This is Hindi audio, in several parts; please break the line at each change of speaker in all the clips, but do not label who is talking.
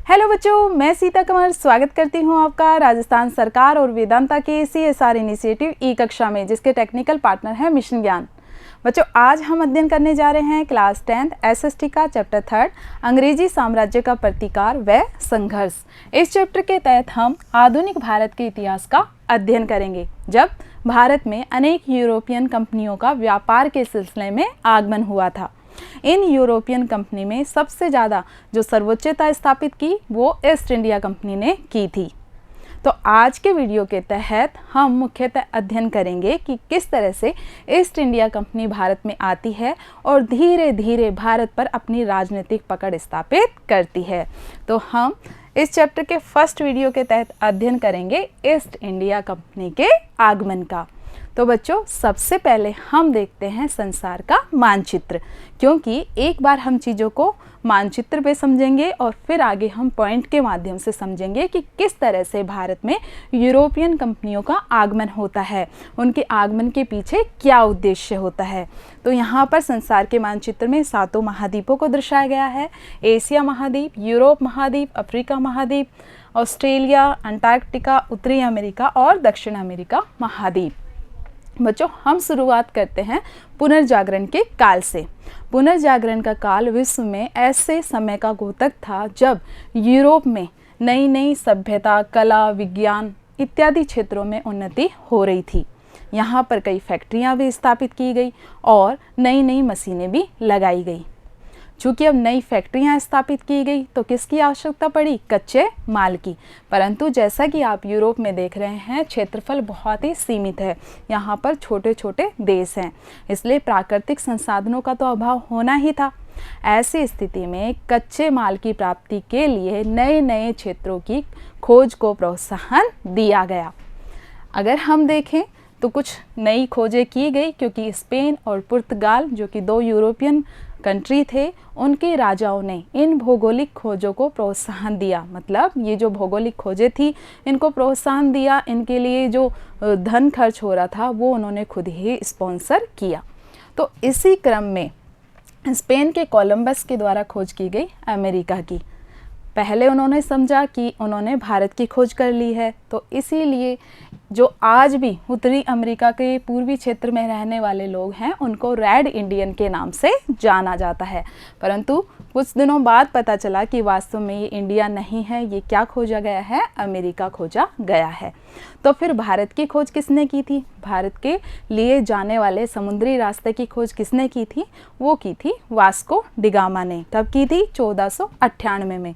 हेलो बच्चों, मैं सीता कंवर स्वागत करती हूं आपका राजस्थान सरकार और वेदांता के CSR इनिशिएटिव ई कक्षा में, जिसके टेक्निकल पार्टनर है मिशन ज्ञान। बच्चों, आज हम अध्ययन करने जा रहे हैं क्लास 10th SST का चैप्टर 3 अंग्रेजी साम्राज्य का प्रतिकार व संघर्ष। इस चैप्टर के तहत हम आधुनिक भारत के इतिहास का अध्ययन करेंगे, जब भारत में अनेक यूरोपियन कंपनियों का व्यापार के सिलसिले में आगमन हुआ था। इन यूरोपियन कंपनी में सबसे ज़्यादा जो सर्वोच्चता स्थापित की वो ईस्ट इंडिया कंपनी ने की थी। तो आज के वीडियो के तहत हम मुख्यतः अध्ययन करेंगे कि किस तरह से ईस्ट इंडिया कंपनी भारत में आती है और धीरे धीरे भारत पर अपनी राजनीतिक पकड़ स्थापित करती है। तो हम इस चैप्टर के फर्स्ट वीडियो के तहत अध्ययन करेंगे ईस्ट इंडिया कंपनी के आगमन का। तो बच्चों, सबसे पहले हम देखते हैं संसार का मानचित्र, क्योंकि एक बार हम चीज़ों को मानचित्र पे समझेंगे और फिर आगे हम पॉइंट के माध्यम से समझेंगे कि किस तरह से भारत में यूरोपियन कंपनियों का आगमन होता है, उनके आगमन के पीछे क्या उद्देश्य होता है। तो यहाँ पर संसार के मानचित्र में 7 महाद्वीपों को दर्शाया गया है। एशिया महाद्वीप, यूरोप महाद्वीप, अफ्रीका महाद्वीप, ऑस्ट्रेलिया, अंटार्कटिका, उत्तरी अमेरिका और दक्षिण अमेरिका महाद्वीप। बच्चों, हम शुरुआत करते हैं पुनर्जागरण के काल से। पुनर्जागरण का काल विश्व में ऐसे समय का द्योतक था जब यूरोप में नई नई सभ्यता, कला, विज्ञान इत्यादि क्षेत्रों में उन्नति हो रही थी। यहाँ पर कई फैक्ट्रियाँ भी स्थापित की गई और नई नई मशीनें भी लगाई गई। चूँकि अब नई फैक्ट्रियाँ स्थापित की गई तो किसकी आवश्यकता पड़ी? कच्चे माल की। परंतु जैसा कि आप यूरोप में देख रहे हैं, क्षेत्रफल बहुत ही सीमित है, यहाँ पर छोटे छोटे देश हैं, इसलिए प्राकृतिक संसाधनों का तो अभाव होना ही था। ऐसी स्थिति में कच्चे माल की प्राप्ति के लिए नए नए क्षेत्रों की खोज को प्रोत्साहन दिया गया। अगर हम देखें तो कुछ नई खोजें की गई, क्योंकि स्पेन और पुर्तगाल जो कि 2 यूरोपियन कंट्री थे, उनके राजाओं ने इन भौगोलिक खोजों को प्रोत्साहन दिया। मतलब ये जो भौगोलिक खोजें थी इनको प्रोत्साहन दिया, इनके लिए जो धन खर्च हो रहा था वो उन्होंने खुद ही स्पॉन्सर किया। तो इसी क्रम में स्पेन के कोलंबस के द्वारा खोज की गई अमेरिका की। पहले उन्होंने समझा कि उन्होंने भारत की खोज कर ली है, तो इसीलिए जो आज भी उत्तरी अमेरिका के पूर्वी क्षेत्र में रहने वाले लोग हैं उनको रेड इंडियन के नाम से जाना जाता है। परंतु कुछ दिनों बाद पता चला कि वास्तव में ये इंडिया नहीं है, ये क्या खोजा गया है? अमेरिका खोजा गया है। तो फिर भारत की खोज किसने की थी? भारत के लिए जाने वाले समुद्री रास्ते की खोज किसने की थी? वो की थी वास्को डिगामा ने। कब की थी? 1498 में।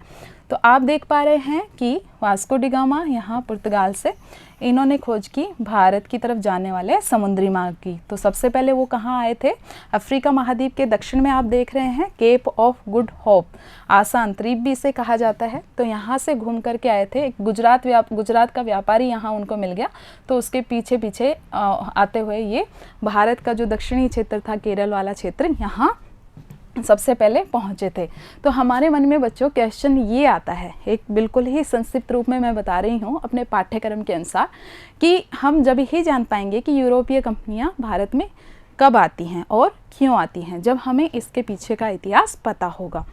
तो आप देख पा रहे हैं कि वास्को डिगामा यहाँ पुर्तगाल से इन्होंने खोज की भारत की तरफ जाने वाले समुद्री मार्ग की। तो सबसे पहले वो कहाँ आए थे? अफ्रीका महाद्वीप के दक्षिण में आप देख रहे हैं केप ऑफ गुड होप, आसान द्वीप भी इसे कहा जाता है। तो यहाँ से घूम करके आए थे। एक गुजरात का व्यापारी यहाँ उनको मिल गया, तो उसके पीछे पीछे आते हुए ये भारत का जो दक्षिणी क्षेत्र था, केरल वाला क्षेत्र, यहाँ सबसे पहले पहुँचे थे। तो हमारे मन में बच्चों क्वेश्चन ये आता है, एक बिल्कुल ही संक्षिप्त रूप में मैं बता रही हूँ अपने पाठ्यक्रम के अनुसार, कि हम जब ही जान पाएंगे कि यूरोपीय कंपनियाँ भारत में कब आती हैं और क्यों आती हैं, जब हमें इसके पीछे का इतिहास पता होगा।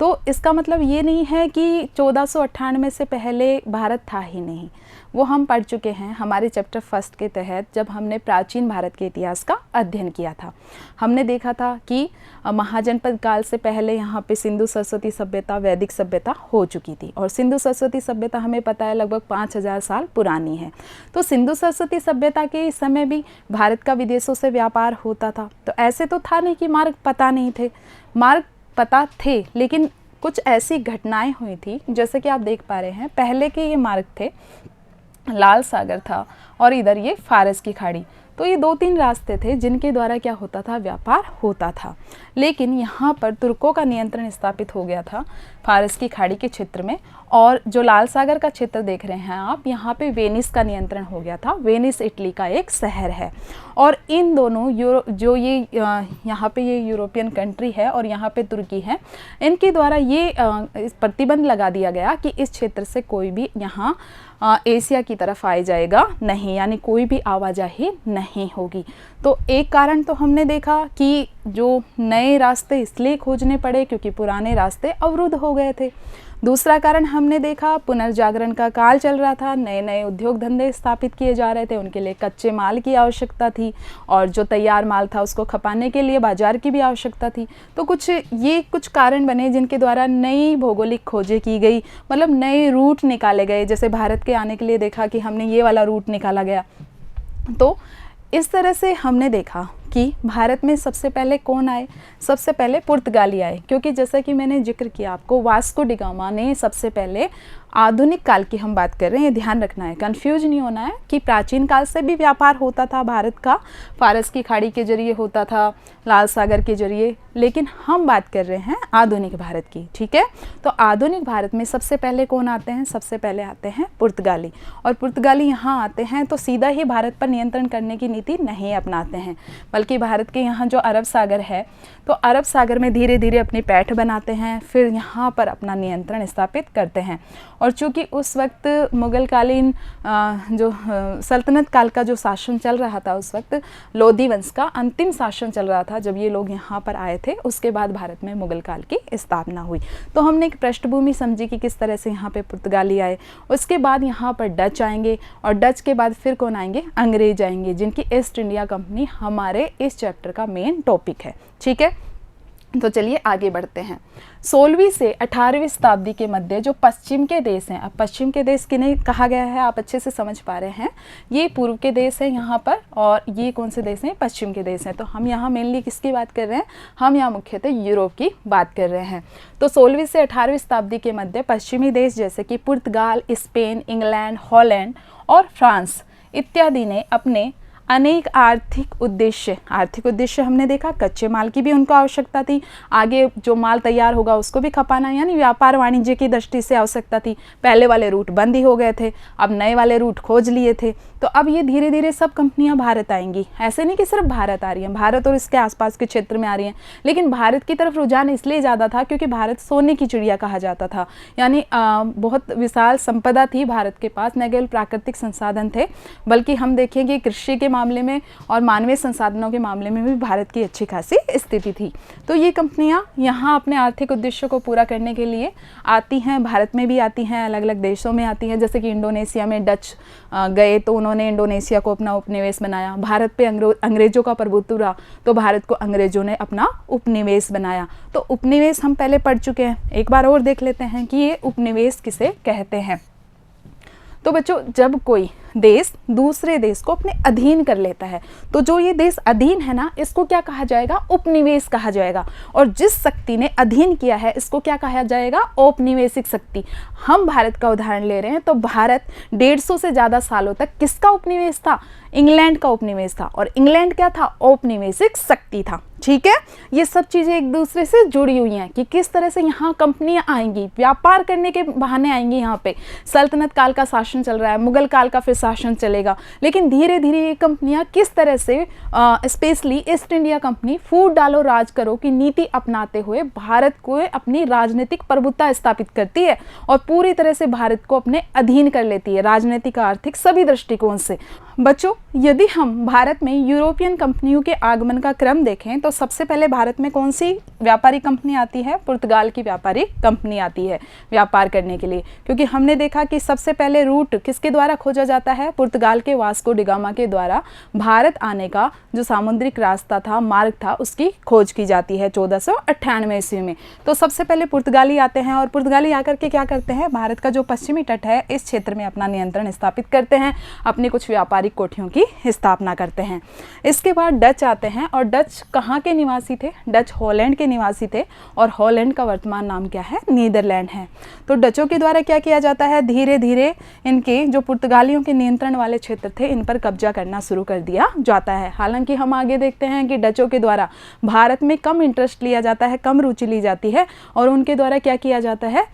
तो इसका मतलब ये नहीं है कि 1498 से पहले भारत था ही नहीं, वो हम पढ़ चुके हैं हमारे चैप्टर 1 के तहत, जब हमने प्राचीन भारत के इतिहास का अध्ययन किया था। हमने देखा था कि महाजनपद काल से पहले यहाँ पे सिंधु सरस्वती सभ्यता, वैदिक सभ्यता हो चुकी थी, और सिंधु सरस्वती सभ्यता हमें पता है लगभग 5000 साल पुरानी है। तो सिंधु सरस्वती सभ्यता के समय भी भारत का विदेशों से व्यापार होता था। तो ऐसे तो था नहीं कि मार्ग पता नहीं थे, मार्ग पता थे, लेकिन कुछ ऐसी घटनाएं हुई थी, जैसे कि आप देख पा रहे हैं, पहले के ये मार्ग थे, लाल सागर था और इधर ये फारस की खाड़ी। तो ये 2-3 रास्ते थे जिनके द्वारा क्या होता था? व्यापार होता था। लेकिन यहाँ पर तुर्कों का नियंत्रण स्थापित हो गया था फारस की खाड़ी के क्षेत्र में, और जो लाल सागर का क्षेत्र देख रहे हैं आप, यहाँ पे वेनिस का नियंत्रण हो गया था। वेनिस इटली का एक शहर है, और इन दोनों यहाँ पे ये यूरोपियन कंट्री है और यहाँ पे तुर्की है, इनके द्वारा ये प्रतिबंध लगा दिया गया कि इस क्षेत्र से कोई भी यहाँ एशिया की तरफ आए जाएगा नहीं, यानी कोई भी आवाजाही नहीं होगी। तो एक कारण तो हमने देखा कि जो नए रास्ते इसलिए खोजने पड़े क्योंकि पुराने रास्ते अवरुद्ध हो गए थे। दूसरा कारण हमने देखा, पुनर्जागरण का काल चल रहा था, नए नए उद्योग धंधे स्थापित किए जा रहे थे, उनके लिए कच्चे माल की आवश्यकता थी और जो तैयार माल था उसको खपाने के लिए बाजार की भी आवश्यकता थी। तो कुछ कारण बने जिनके द्वारा नई भौगोलिक खोजें की गई, मतलब नए रूट निकाले गए। जैसे भारत के आने के लिए देखा कि हमने ये वाला रूट निकाला गया। तो इस तरह से हमने देखा कि भारत में सबसे पहले कौन आए, सबसे पहले पुर्तगाली आए, क्योंकि जैसा कि मैंने जिक्र किया आपको, वास्को डी गामा ने सबसे पहले, आधुनिक काल की हम बात कर रहे हैं, ये ध्यान रखना है, कंफ्यूज नहीं होना है कि प्राचीन काल से भी व्यापार होता था भारत का, फारस की खाड़ी के जरिए होता था, लाल सागर के जरिए, लेकिन हम बात कर रहे हैं आधुनिक भारत की, ठीक है। तो आधुनिक भारत में सबसे पहले कौन आते हैं, सबसे पहले आते हैं पुर्तगाली। और पुर्तगाली यहाँ आते हैं तो सीधा ही भारत पर नियंत्रण करने की नीति नहीं अपनाते हैं, बल्कि भारत के यहाँ जो अरब सागर है, तो अरब सागर में धीरे धीरे अपनी पैठ बनाते हैं, फिर यहाँ पर अपना नियंत्रण स्थापित करते हैं। और चूँकि उस वक्त मुगलकालीन जो सल्तनत काल का जो शासन चल रहा था, उस वक्त लोधी वंश का अंतिम शासन चल रहा था जब ये लोग यहाँ पर आए थे, उसके बाद भारत में मुगल काल की स्थापना हुई। तो हमने एक पृष्ठभूमि समझी कि किस तरह से यहाँ पे पुर्तगाली आए, उसके बाद यहाँ पर डच आएंगे, और डच के बाद फिर कौन आएंगे, अंग्रेज आएंगे, जिनकी ईस्ट इंडिया कंपनी हमारे इस चैप्टर का मेन टॉपिक है, ठीक है। तो चलिए आगे बढ़ते हैं। 16वीं से 18वीं शताब्दी के मध्य जो पश्चिम के देश हैं, अब पश्चिम के देश किन्हें कहा गया है आप अच्छे से समझ पा रहे हैं, ये पूर्व के देश हैं यहाँ पर, और ये कौन से देश हैं, पश्चिम के देश हैं। तो हम यहाँ मेनली किसकी बात कर रहे हैं, हम यहाँ मुख्यतः यूरोप की बात कर रहे हैं। तो 16वीं से 18वीं शताब्दी के मध्य पश्चिमी देश जैसे कि पुर्तगाल, स्पेन, इंग्लैंड, हॉलैंड और फ्रांस इत्यादि ने अपने अनेक आर्थिक उद्देश्य हमने देखा, कच्चे माल की भी उनको आवश्यकता थी, आगे जो माल तैयार होगा उसको भी खपाना, यानी व्यापार वाणिज्य की दृष्टि से आवश्यकता थी। पहले वाले रूट बंद ही हो गए थे, अब नए वाले रूट खोज लिए थे। तो अब ये धीरे धीरे सब कंपनियां भारत आएंगी, ऐसे नहीं कि सिर्फ भारत आ रही हैं, भारत और इसके आसपास के क्षेत्र में आ रही हैं, लेकिन भारत की तरफ रुझान इसलिए ज़्यादा था क्योंकि भारत सोने की चिड़िया कहा जाता था, यानी बहुत विशाल संपदा थी भारत के पास, न केवल प्राकृतिक संसाधन थे, बल्कि हम देखेंगे कृषि के मामले में और मानवीय संसाधनों के मामले में भी भारत की अच्छी खासी स्थिति थी। तो ये कंपनियां यहाँ अपने आर्थिक उद्देश्यों को पूरा करने के लिए आती हैं, भारत में भी आती हैं, अलग अलग देशों में आती हैं। जैसे कि इंडोनेशिया में डच गए तो उन्होंने इंडोनेशिया को अपना उपनिवेश बनाया, भारत पे अंग्रेजों का प्रभुत्व रहा तो भारत को अंग्रेजों ने अपना उपनिवेश बनाया। तो उपनिवेश हम पहले पढ़ चुके हैं, एक बार और देख लेते हैं कि ये उपनिवेश किसे कहते हैं। तो बच्चों, जब कोई देश दूसरे देश को अपने अधीन कर लेता है तो जो ये देश अधीन है ना, इसको क्या कहा जाएगा, उपनिवेश कहा जाएगा। और जिस शक्ति ने अधीन किया है इसको क्या कहा जाएगा, औपनिवेशिक शक्ति। हम भारत का उदाहरण ले रहे हैं तो भारत 150 से ज़्यादा सालों तक किसका उपनिवेश था, इंग्लैंड का उपनिवेश था, और इंग्लैंड क्या था, औपनिवेशिक शक्ति था, ठीक है। ये सब चीज़ें एक दूसरे से जुड़ी हुई हैं कि किस तरह से यहाँ कंपनियाँ आएंगी, व्यापार करने के बहाने आएंगी। यहाँ पे सल्तनत काल का शासन चल रहा है, मुगल काल का फिर शासन चलेगा, लेकिन धीरे धीरे ये कंपनियां किस तरह से स्पेशली ईस्ट इंडिया कंपनी फूट डालो राज करो की नीति अपनाते हुए भारत को अपनी राजनीतिक प्रभुत्ता स्थापित करती है और पूरी तरह से भारत को अपने अधीन कर लेती है, राजनीतिक, आर्थिक सभी दृष्टिकोण से। बच्चों, यदि हम भारत में यूरोपियन कंपनियों के आगमन का क्रम देखें तो सबसे पहले भारत में कौन सी व्यापारी कंपनी आती है, पुर्तगाल की व्यापारी कंपनी आती है व्यापार करने के लिए, क्योंकि हमने देखा कि सबसे पहले रूट किसके द्वारा खोजा जाता है, पुर्तगाल के वास्को डी गामा के द्वारा भारत आने का जो सामुद्रिक रास्ता था, मार्ग था, उसकी खोज की जाती है 1498 ईस्वी में। तो सबसे पहले पुर्तगाली आते हैं और पुर्तगाली आकर के क्या करते हैं, भारत का जो पश्चिमी तट है इस क्षेत्र में अपना नियंत्रण स्थापित करते हैं, अपनी कुछ व्यापारिक कोठियों की स्थापना करते हैं। इसके बाद डच आते हैं और डच कहाँ के निवासी थे, डच हॉलैंड के निवासी थे और हॉलैंड का वर्तमान नाम क्या है, नीदरलैंड है। तो डचों के द्वारा क्या किया जाता है, धीरे धीरे इनके जो पुर्तगालियों के नियंत्रण वाले क्षेत्र थे इन पर कब्जा करना शुरू कर दिया जाता है। हालांकि हम आगे देखते हैं कि डचों के द्वारा भारत में कम इंटरेस्ट लिया जाता है, कम रुचि ली जाती है और उनके द्वारा क्या किया जाता है,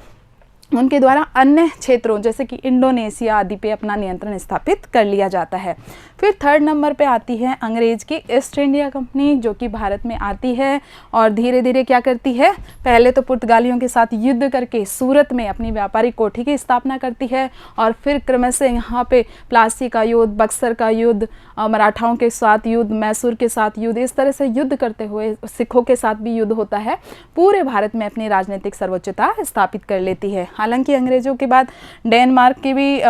उनके द्वारा अन्य क्षेत्रों जैसे कि इंडोनेशिया आदि पे अपना नियंत्रण स्थापित कर लिया जाता है। फिर थर्ड नंबर पे आती है अंग्रेज की ईस्ट इंडिया कंपनी, जो कि भारत में आती है और धीरे धीरे क्या करती है, पहले तो पुर्तगालियों के साथ युद्ध करके सूरत में अपनी व्यापारिक कोठी की स्थापना करती है और फिर क्रमशः यहाँ पे प्लासी का युद्ध, बक्सर का युद्ध, मराठाओं के साथ युद्ध, मैसूर के साथ युद्ध, इस तरह से युद्ध करते हुए सिखों के साथ भी युद्ध होता है, पूरे भारत में अपनी राजनीतिक सर्वोच्चता स्थापित कर लेती है। हालांकि अंग्रेजों के बाद डेनमार्क की भी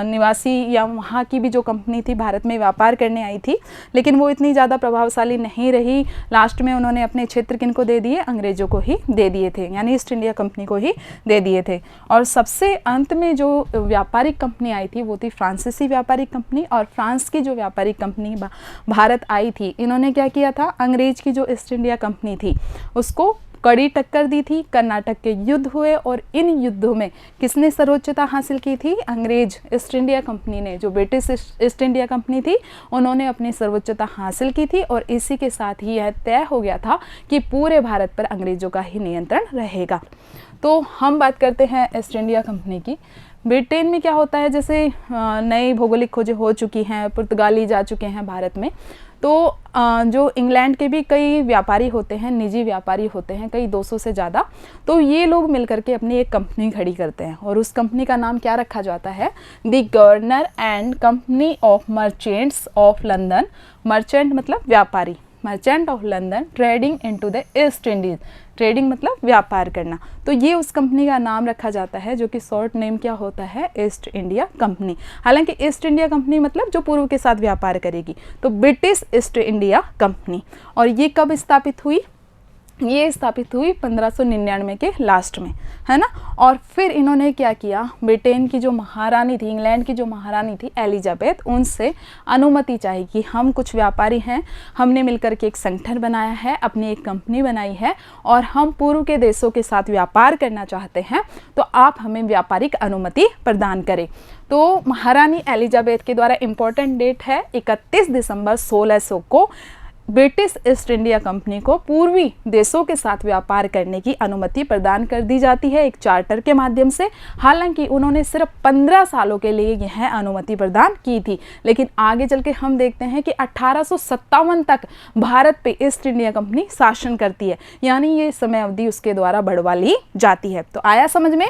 निवासी या वहाँ की भी जो कंपनी थी भारत में व्यापार करने आई थी, लेकिन वो इतनी ज़्यादा प्रभावशाली नहीं रही। लास्ट में उन्होंने अपने क्षेत्र किनको दे दिए, अंग्रेजों को ही दे दिए थे, यानी ईस्ट इंडिया कंपनी को ही दे दिए थे। और सबसे अंत में जो व्यापारिक कंपनी आई थी वो थी फ्रांसीसी व्यापारिक कंपनी। और फ्रांस की जो व्यापारिक कंपनी भारत आई थी, इन्होंने क्या किया था, अंग्रेज की जो ईस्ट इंडिया कंपनी थी उसको कड़ी टक्कर दी थी। कर्नाटक के युद्ध हुए और इन युद्धों में किसने सर्वोच्चता हासिल की थी, अंग्रेज ईस्ट इंडिया कंपनी ने। जो ब्रिटिश ईस्ट इंडिया कंपनी थी उन्होंने अपनी सर्वोच्चता हासिल की थी और इसी के साथ ही यह तय हो गया था कि पूरे भारत पर अंग्रेजों का ही नियंत्रण रहेगा। तो हम बात करते हैं ईस्ट इंडिया कंपनी की। ब्रिटेन में क्या होता है, जैसे नई भौगोलिक खोजें हो चुकी हैं, पुर्तगाली जा चुके हैं भारत में, तो जो इंग्लैंड के भी कई व्यापारी होते हैं, निजी व्यापारी होते हैं, कई 200 से ज़्यादा, तो ये लोग मिलकर के अपनी एक कंपनी खड़ी करते हैं और उस कंपनी का नाम क्या रखा जाता है, the governor and company of merchants of London. Merchant मतलब व्यापारी, merchant of London trading into the east Indies, trading मतलब व्यापार करना। तो ये उस कंपनी का नाम रखा जाता है, जो कि शॉर्ट नेम क्या होता है, ईस्ट इंडिया कंपनी। हालांकि ईस्ट इंडिया कंपनी मतलब जो पूर्व के साथ व्यापार करेगी, तो ब्रिटिश ईस्ट इंडिया कंपनी। और ये कब स्थापित हुई, ये स्थापित हुई 1599 के लास्ट में, है ना। और फिर इन्होंने क्या किया, ब्रिटेन की जो महारानी थी, इंग्लैंड की जो महारानी थी एलिजाबेथ, उनसे अनुमति चाहिए कि हम कुछ व्यापारी हैं, हमने मिलकर के एक संगठन बनाया है, अपनी एक कंपनी बनाई है और हम पूर्व के देशों के साथ व्यापार करना चाहते हैं, तो आप हमें व्यापारिक अनुमति प्रदान करें। तो महारानी एलिजाबेथ के द्वारा इम्पोर्टेंट डेट है 31 दिसंबर 1600 को ब्रिटिश ईस्ट इंडिया कंपनी को पूर्वी देशों के साथ व्यापार करने की अनुमति प्रदान कर दी जाती है एक चार्टर के माध्यम से। हालांकि उन्होंने सिर्फ 15 सालों के लिए यह अनुमति प्रदान की थी, लेकिन आगे चल के हम देखते हैं कि 1857 तक भारत पे ईस्ट इंडिया कंपनी शासन करती है, यानी ये समय अवधि उसके द्वारा बढ़वा ली जाती है। तो आया समझ में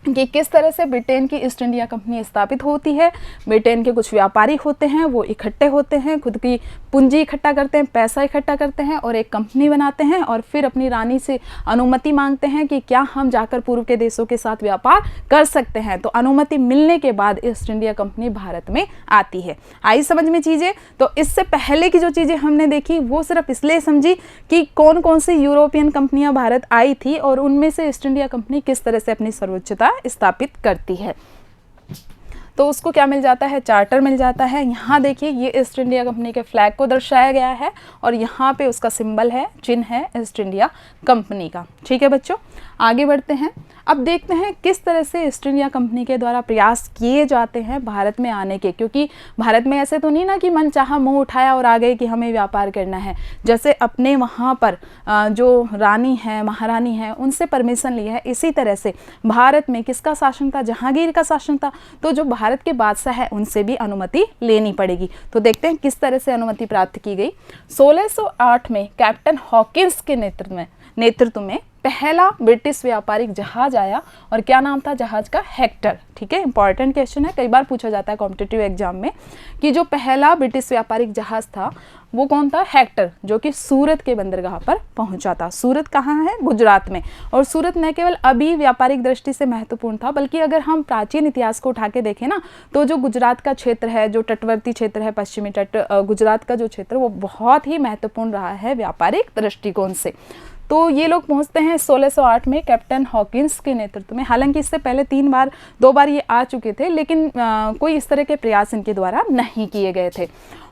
कि किस तरह से ब्रिटेन की ईस्ट इंडिया कंपनी स्थापित होती है। ब्रिटेन के कुछ व्यापारी होते हैं, वो इकट्ठे होते हैं, खुद की पूंजी इकट्ठा करते हैं, पैसा इकट्ठा करते हैं और एक कंपनी बनाते हैं और फिर अपनी रानी से अनुमति मांगते हैं कि क्या हम जाकर पूर्व के देशों के साथ व्यापार कर सकते हैं। तो अनुमति मिलने के बाद ईस्ट इंडिया कंपनी भारत में आती है। आई समझ में चीज़ें। तो इससे पहले की जो चीज़ें हमने देखी वो सिर्फ इसलिए समझी कि कौन कौन सी यूरोपियन कंपनियां भारत आई थी और उनमें से ईस्ट इंडिया कंपनी किस तरह से अपनी सर्वोच्चता स्थापित करती है। तो उसको क्या मिल जाता है, चार्टर मिल जाता है। यहाँ देखिए ये ईस्ट इंडिया कंपनी के फ्लैग को दर्शाया गया है और यहाँ पे उसका सिंबल है, चिन्ह है ईस्ट इंडिया कंपनी का। ठीक है बच्चों, आगे बढ़ते हैं। अब देखते हैं किस तरह से ईस्ट इंडिया कंपनी के द्वारा प्रयास किए जाते हैं भारत में आने के, क्योंकि भारत में ऐसे तो नहीं ना कि मन चाहा मुंह उठाया और आ गए कि हमें व्यापार करना है। जैसे अपने वहाँ पर जो रानी है, महारानी है, उनसे परमिशन लिया है, इसी तरह से भारत में किसका शासन था, जहांगीर का शासन था। तो जो भारत के बादशाह है उनसे भी अनुमति लेनी पड़ेगी। तो देखते हैं किस तरह से अनुमति प्राप्त की गई। 1608 में कैप्टन हॉकिंस के नेतृत्व में पहला ब्रिटिश व्यापारिक जहाज आया और क्या नाम था जहाज का, हेक्टर। ठीक है, इंपॉर्टेंट क्वेश्चन है, कई बार पूछा जाता है कॉम्पिटिटिव एग्जाम में कि जो पहला ब्रिटिश व्यापारिक जहाज था वो कौन था, हेक्टर, जो कि सूरत के बंदरगाह पर पहुंचा था। सूरत कहाँ है, गुजरात में। और सूरत न केवल अभी व्यापारिक दृष्टि से महत्वपूर्ण था, बल्कि अगर हम प्राचीन इतिहास को उठा के देखें ना, तो जो गुजरात का क्षेत्र है, जो तटवर्ती क्षेत्र है, पश्चिमी तट गुजरात का जो क्षेत्र, वो बहुत ही महत्वपूर्ण रहा है व्यापारिक दृष्टिकोण से। तो ये लोग पहुंचते हैं 1608 में कैप्टन हॉकिंस के नेतृत्व में। हालांकि इससे पहले 2 बार ये आ चुके थे, लेकिन कोई इस तरह के प्रयास इनके द्वारा नहीं किए गए थे।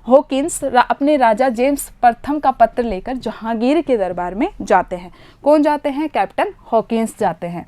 हॉकिंस अपने राजा जेम्स प्रथम का पत्र लेकर जहांगीर के दरबार में जाते हैं। कौन जाते हैं, कैप्टन हॉकिंस जाते हैं।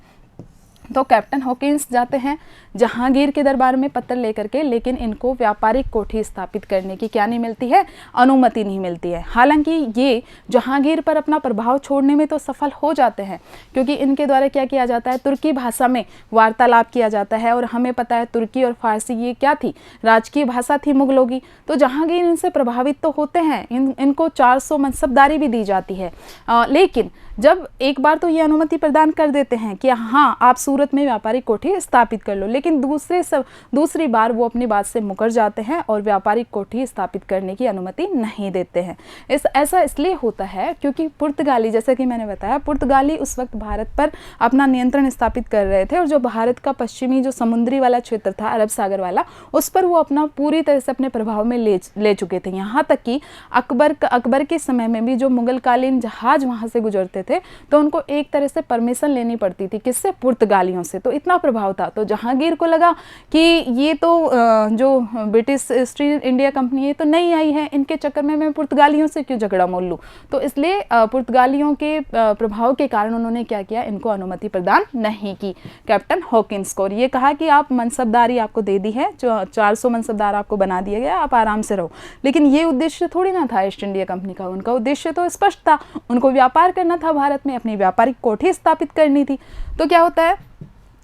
तो कैप्टन हॉकिंस जाते हैं जहांगीर के दरबार में पत्र लेकर के, लेकिन इनको व्यापारिक कोठी स्थापित करने की क्या नहीं मिलती है, अनुमति नहीं मिलती है। हालांकि ये जहांगीर पर अपना प्रभाव छोड़ने में तो सफल हो जाते हैं, क्योंकि इनके द्वारा क्या किया जाता है, तुर्की भाषा में वार्तालाप किया जाता है। और हमें पता है तुर्की और फारसी ये क्या थी, राजकीय भाषा थी मुगलों की। तो जहांगीर इनसे प्रभावित तो होते हैं, इनको 400 मनसबदारी भी दी जाती है। लेकिन जब एक बार तो ये अनुमति प्रदान कर देते हैं कि हाँ आप सूरत में व्यापारिक कोठी स्थापित कर लो, लेकिन दूसरी बार वो अपनी बात से मुकर जाते हैं और व्यापारिक कोठी स्थापित करने की अनुमति नहीं देते हैं। ऐसा इसलिए होता है क्योंकि पुर्तगाली, जैसे कि मैंने बताया, पुर्तगाली उस वक्त भारत पर अपना नियंत्रण स्थापित कर रहे थे, और जो भारत का पश्चिमी जो समुद्री वाला क्षेत्र था, अरब सागर वाला, उस पर वो अपना पूरी तरह से अपने प्रभाव में ले चुके थे। यहाँ तक कि अकबर के समय में भी जो मुगलकालीन जहाज वहाँ से गुजरते थे तो उनको एक तरह से परमिशन लेनी पड़ती थी, किससे, पुर्तगालियों से। तो इतना प्रभाव था। तो जहांगीर को लगा कि ये तो जो ब्रिटिश ईस्ट इंडिया कंपनी है तो नहीं आई है, इनके चक्कर में मैं पुर्तगालियों से क्यों झगड़ा मोल लूँ। तो इसलिए पुर्तगालियों के प्रभाव के कारण उन्होंने क्या किया, इनको अनुमति प्रदान नहीं की कैप्टन हॉकिंस को। ये कहा कि आप मनसबदारी आपको दे दी है, 400 मनसबदार आपको बना दिया गया, आप आराम से रहो। लेकिन ये उद्देश्य थोड़ी ना था ईस्ट इंडिया कंपनी का, उनका उद्देश्य तो स्पष्ट था, उनको व्यापार करना था, भारत में अपनी व्यापारिक कोठी स्थापित करनी थी। तो क्या होता है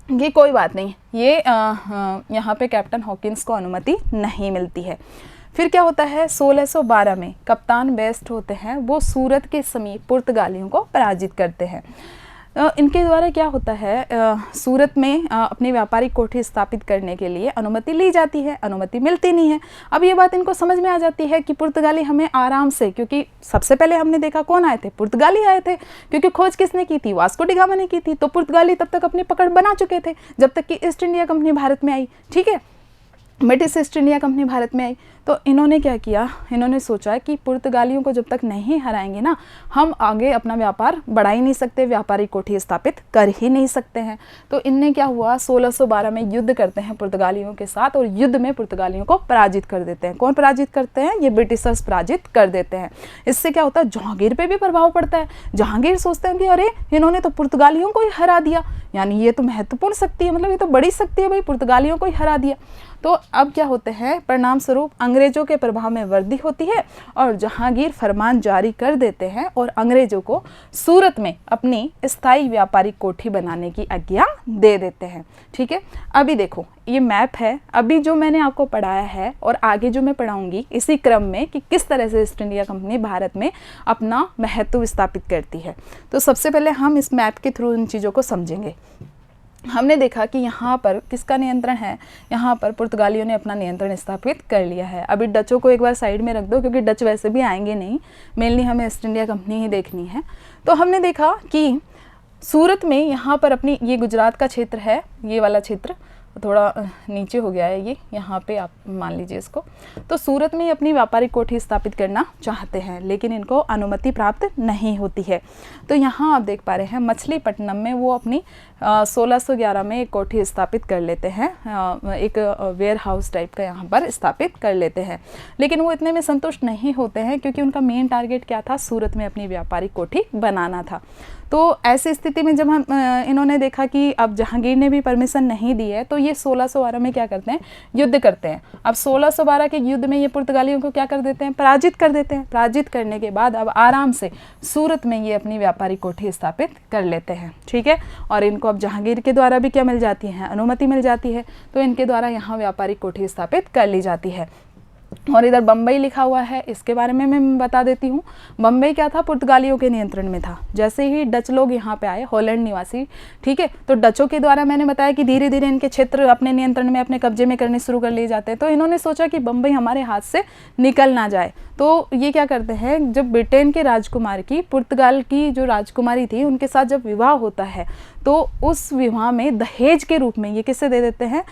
कि कोई बात नहीं, ये यहाँ पे कैप्टन हॉकिंस को अनुमति नहीं मिलती है। फिर क्या होता है, 1612 में कप्तान बेस्ट होते हैं, वो सूरत के समीप पुर्तगालियों को पराजित करते हैं। इनके द्वारा क्या होता है, सूरत में अपनी व्यापारिक कोठी स्थापित करने के लिए अनुमति ली जाती है, अनुमति मिलती नहीं है। अब ये बात इनको समझ में आ जाती है कि पुर्तगाली हमें आराम से, क्योंकि सबसे पहले हमने देखा कौन आए थे, पुर्तगाली आए थे, क्योंकि खोज किसने की थी, वास्को डी गामा ने की थी। तो पुर्तगाली तब तक अपनी पकड़ बना चुके थे जब तक कि ईस्ट इंडिया कंपनी भारत में आई। ठीक है, British east India company Bharat में आई। तो इन्होंने क्या किया, इन्होंने सोचा कि पुर्तगालियों को जब तक नहीं हराएंगे ना, हम आगे अपना व्यापार बढ़ा ही नहीं सकते, व्यापारिक कोठी स्थापित कर ही नहीं सकते हैं। तो इनने क्या हुआ, 1612 में युद्ध करते हैं पुर्तगालियों के साथ, और युद्ध में पुर्तगालियों को पराजित कर देते हैं। कौन पराजित करते हैं, ये ब्रिटिशर्स पराजित कर देते हैं। इससे क्या होता है, जहांगीर पे भी प्रभाव पड़ता है। जहांगीर सोचते हैं कि अरे इन्होंने तो पुर्तगालियों को ही हरा दिया, यानी ये तो महत्वपूर्ण शक्ति है, मतलब ये तो बड़ी शक्ति है भाई, पुर्तगालियों को ही हरा दिया। तो अब क्या होते हैं, परिणाम स्वरूप अंग्रेजों के प्रभाव में वृद्धि होती है, और जहांगीर फरमान जारी कर देते हैं और अंग्रेजों को सूरत में अपनी स्थायी व्यापारिक कोठी बनाने की आज्ञा दे देते हैं। ठीक है, अभी देखो ये मैप है, अभी जो मैंने आपको पढ़ाया है और आगे जो मैं पढ़ाऊंगी इसी क्रम में कि किस तरह से ईस्ट इंडिया कंपनी भारत में अपना महत्व स्थापित करती है। तो सबसे पहले हम इस मैप के थ्रू इन चीज़ों को समझेंगे। हमने देखा कि यहाँ पर किसका नियंत्रण है, यहाँ पर पुर्तगालियों ने अपना नियंत्रण स्थापित कर लिया है। अभी डचों को एक बार साइड में रख दो, क्योंकि डच वैसे भी आएंगे नहीं, मेनली हमें ईस्ट इंडिया कंपनी ही देखनी है। तो हमने देखा कि सूरत में यहाँ पर अपनी, ये गुजरात का क्षेत्र है, ये वाला क्षेत्र थोड़ा नीचे हो गया है, ये यहाँ पे आप मान लीजिए इसको। तो सूरत में अपनी व्यापारिक कोठी स्थापित करना चाहते हैं, लेकिन इनको अनुमति प्राप्त नहीं होती है। तो यहाँ आप देख पा रहे हैं मछलीपट्टनम में वो अपनी 1611 में एक कोठी स्थापित कर लेते हैं, एक वेयर हाउस टाइप का यहाँ पर स्थापित कर लेते हैं। लेकिन वो इतने में संतुष्ट नहीं होते हैं, क्योंकि उनका मेन टारगेट क्या था, सूरत में अपनी व्यापारिक कोठी बनाना था। तो ऐसी स्थिति में जब हम इन्होंने देखा कि अब जहांगीर ने भी परमिशन नहीं दी है, तो ये 1612 में क्या करते हैं, युद्ध करते हैं। अब 1612 के युद्ध में ये पुर्तगालियों को क्या कर देते हैं, पराजित कर देते हैं। पराजित करने के बाद अब आराम से सूरत में ये अपनी व्यापारिक कोठी स्थापित कर लेते हैं। ठीक है, और इनको अब जहांगीर के द्वारा भी क्या मिल जाती है, अनुमति मिल जाती है। तो इनके द्वारा यहाँ व्यापारिक कोठी स्थापित कर ली जाती है। और इधर बम्बई लिखा हुआ है, इसके बारे में मैं बता देती हूँ। बम्बई क्या था, पुर्तगालियों के नियंत्रण में था। जैसे ही डच लोग यहाँ पे आए, हॉलैंड निवासी, ठीक है, तो डचों के द्वारा मैंने बताया कि धीरे धीरे इनके क्षेत्र अपने नियंत्रण में, अपने कब्जे में करने शुरू कर लिए जाते हैं। तो इन्होंने सोचा कि बम्बई हमारे हाथ से निकल ना जाए। तो ये क्या करते हैं, जब ब्रिटेन के राजकुमार की पुर्तगाल की जो राजकुमारी थी उनके साथ जब विवाह होता है, तो उस विवाह में दहेज के रूप में ये किसे दे देते हैं,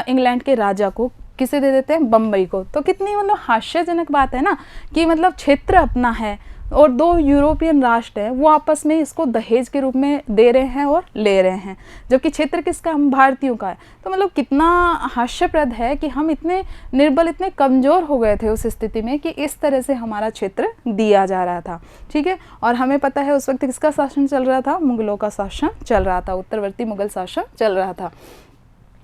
इंग्लैंड के राजा को किसे दे देते हैं, बम्बई को। तो कितनी मतलब हास्यजनक बात है ना, कि मतलब क्षेत्र अपना है, और 2 यूरोपियन राष्ट्र हैं वो आपस में इसको दहेज के रूप में दे रहे हैं और ले रहे हैं, जबकि क्षेत्र किसका, हम भारतीयों का है। तो मतलब कितना हास्यप्रद है कि हम इतने निर्बल, इतने कमज़ोर हो गए थे उस स्थिति में कि इस तरह से हमारा क्षेत्र दिया जा रहा था। ठीक है, और हमें पता है उस वक्त किसका शासन चल रहा था, मुगलों का शासन चल रहा था, उत्तरवर्ती मुगल शासन चल रहा था।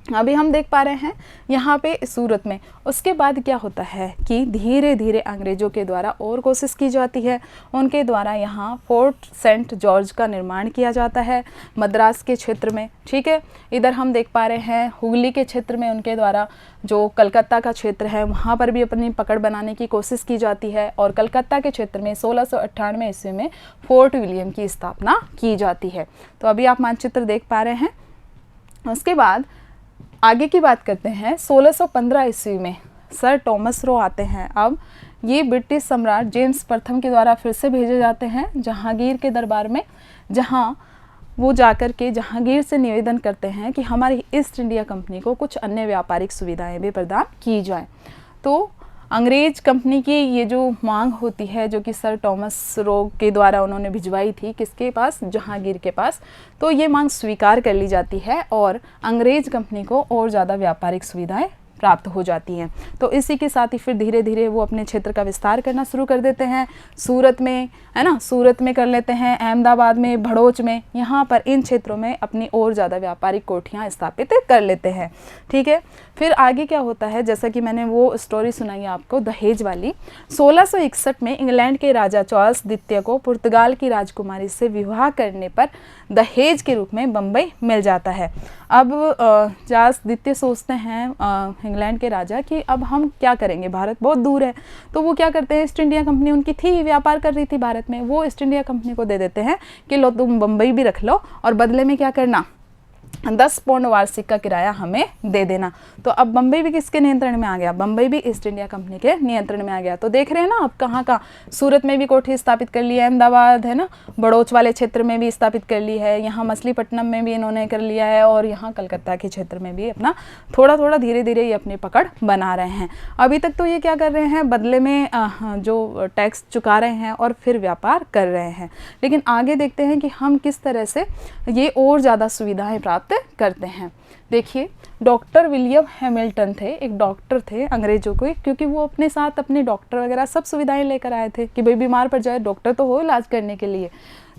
अभी हम देख पा रहे हैं यहाँ पे सूरत में। उसके बाद क्या होता है कि धीरे धीरे अंग्रेज़ों के द्वारा और कोशिश की जाती है, उनके द्वारा यहाँ फोर्ट सेंट जॉर्ज का निर्माण किया जाता है मद्रास के क्षेत्र में। ठीक है, इधर हम देख पा रहे हैं हुगली के क्षेत्र में उनके द्वारा जो कलकत्ता का क्षेत्र है वहाँ पर भी अपनी पकड़ बनाने की कोशिश की जाती है, और कलकत्ता के क्षेत्र में 1698 ईस्वी में फोर्ट विलियम की स्थापना की जाती है। तो अभी आप मानचित्र देख पा रहे हैं। उसके बाद आगे की बात करते हैं। 1615 ईस्वी में सर टॉमस रो आते हैं। अब ये ब्रिटिश सम्राट जेम्स प्रथम के द्वारा फिर से भेजे जाते हैं जहांगीर के दरबार में, जहां वो जाकर के जहांगीर से निवेदन करते हैं कि हमारी ईस्ट इंडिया कंपनी को कुछ अन्य व्यापारिक सुविधाएं भी प्रदान की जाएं। तो अंग्रेज कंपनी की ये जो मांग होती है, जो कि सर टॉमस रो के द्वारा उन्होंने भिजवाई थी किसके पास, जहांगीर के पास, तो ये मांग स्वीकार कर ली जाती है और अंग्रेज कंपनी को और ज़्यादा व्यापारिक सुविधाएं प्राप्त हो जाती हैं। तो इसी के साथ ही फिर धीरे धीरे वो अपने क्षेत्र का विस्तार करना शुरू कर देते हैं। सूरत में, है ना, सूरत में कर लेते हैं, अहमदाबाद में, भड़ोच में, यहाँ पर इन क्षेत्रों में अपनी और ज़्यादा व्यापारिक कोठियाँ स्थापित कर लेते हैं। ठीक है, फिर आगे क्या होता है, जैसा कि मैंने वो स्टोरी सुनाई आपको दहेज वाली। 1661 में इंग्लैंड के राजा चार्ल्स द्वितीय को पुर्तगाल की राजकुमारी से विवाह करने पर दहेज के रूप में बम्बई मिल जाता है। अब चार्ल्स द्वितीय सोचते हैं इंग्लैंड के राजा कि अब हम क्या करेंगे, भारत बहुत दूर है। तो वो क्या करते हैं, ईस्ट इंडिया कंपनी उनकी थी, व्यापार कर रही थी भारत में, वो ईस्ट इंडिया कंपनी को दे देते हैं कि लो तुम बम्बई भी रख लो और बदले में क्या करना, 10 पाउंड वार्षिक का किराया हमें दे देना। तो अब बम्बई भी किसके नियंत्रण में आ गया, बम्बई भी ईस्ट इंडिया कंपनी के नियंत्रण में आ गया। तो देख रहे हैं ना आप कहाँ का, सूरत में भी कोठी स्थापित कर ली है, अहमदाबाद, है ना, बड़ौच वाले क्षेत्र में भी स्थापित कर ली है, यहाँ मछलीपट्टनम में भी इन्होंने कर लिया है, और यहाँ कलकत्ता के क्षेत्र में भी अपना थोड़ा थोड़ा धीरे धीरे ये अपनी पकड़ बना रहे हैं। अभी तक तो ये क्या कर रहे हैं, बदले में जो टैक्स चुका रहे हैं और फिर व्यापार कर रहे हैं। लेकिन आगे देखते हैं कि हम किस तरह से ये और ज़्यादा सुविधाएँ प्राप्त करते हैं। देखिए, डॉक्टर विलियम हैमिल्टन थे, एक डॉक्टर थे अंग्रेजों को, क्योंकि वो अपने साथ अपने डॉक्टर वगैरह सब सुविधाएं लेकर आए थे कि भाई बीमार पड़ जाए डॉक्टर तो हो इलाज करने के लिए।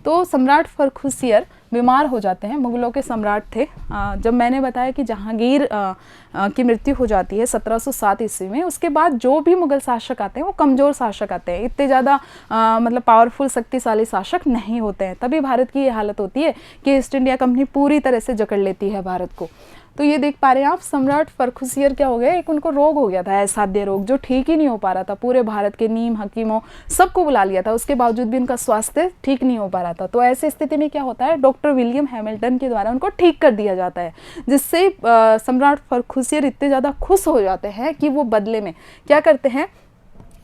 तो सम्राट फर्रुखसियर बीमार हो जाते हैं, मुगलों के सम्राट थे। जब मैंने बताया कि जहांगीर की मृत्यु हो जाती है 1707 ईस्वी में, उसके बाद जो भी मुगल शासक आते हैं वो कमज़ोर शासक आते हैं, इतने ज़्यादा मतलब पावरफुल शक्तिशाली शासक नहीं होते हैं। तभी भारत की ये हालत होती है कि ईस्ट इंडिया कंपनी पूरी तरह से जकड़ लेती है भारत को। तो ये देख पा रहे हैं आप, सम्राट फर्रुखसियर क्या हो गया, एक उनको रोग हो गया था, असाध्य रोग, जो ठीक ही नहीं हो पा रहा था। पूरे भारत के नीम हकीमों सबको बुला लिया था, उसके बावजूद भी उनका स्वास्थ्य ठीक नहीं हो पा रहा था। तो ऐसी स्थिति में क्या होता है, डॉक्टर विलियम हैमिल्टन के द्वारा उनको ठीक कर दिया जाता है, जिससे सम्राट फर्रुखसियर इतने ज़्यादा खुश हो जाते हैं कि वो बदले में क्या करते हैं,